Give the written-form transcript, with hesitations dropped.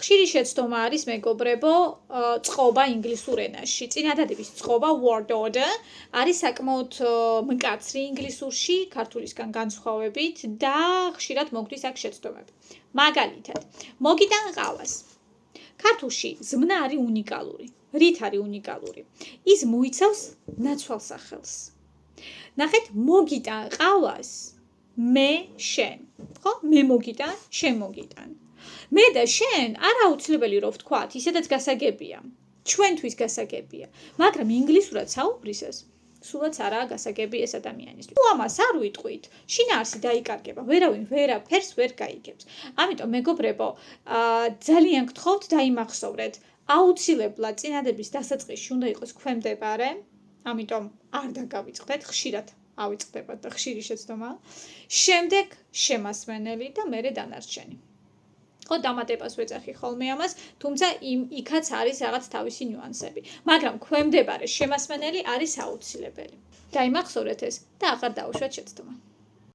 ხშირი შეცდომა არის მეგობრებო, წყობა ინგლისურ ენაში. წინადადების წყობა word order არის საკმაოდ მკაცრი ინგლისურში, ქართულისგან განსხვავებით და ხშირად მოგვდის აქ შეცდომები. მაგალითად, მოგიტან ყავას. ქართულში ზმნა არის უნიკალური. რით არის უნიკალური? ის მოიცავს ნაცვალ სახელს. ნახეთ, მოგიტან ყავას, მე შენ. ხო? მე მოგიტან, შენ მოგიტან. მე და შენ არ აუცილებელი რომ ვთქვათ, ისედაც გასაგებია. ჩვენთვის გასაგებია, მაგრამ ინგლისურად საუბრისას სულაც არაა გასაგები ეს ადამიანისთვის. თუ ამას არ ვიტყვით, შინაარსი დაიკარგება, ვერავინ ვერაფერს ვერ გაიგებს. ამიტომ მეგობრებო, ძალიან გთხოვთ დაიმახსოვრეთ, აუცილებლად წინადადების დასაწყისში უნდა იყოს ქვემდებარე, ამიტომ არ დაგავიწყდეთ, ხშირად ავიწყდებათ და ხშირი შეცდომა. შემდეგ შემასმენელი და მერე დანარჩენი. ხო, დამატებას ვეძახი ხოლმე ამას, თუმცა იქაც არის რაღაც თავისი ნიუანსები. მაგრამ ქვემდებარე შემასმენელი არის აუცილებელი. დაიმახსოვრეთ ეს და აღარ დაუშვათ შეცდომა.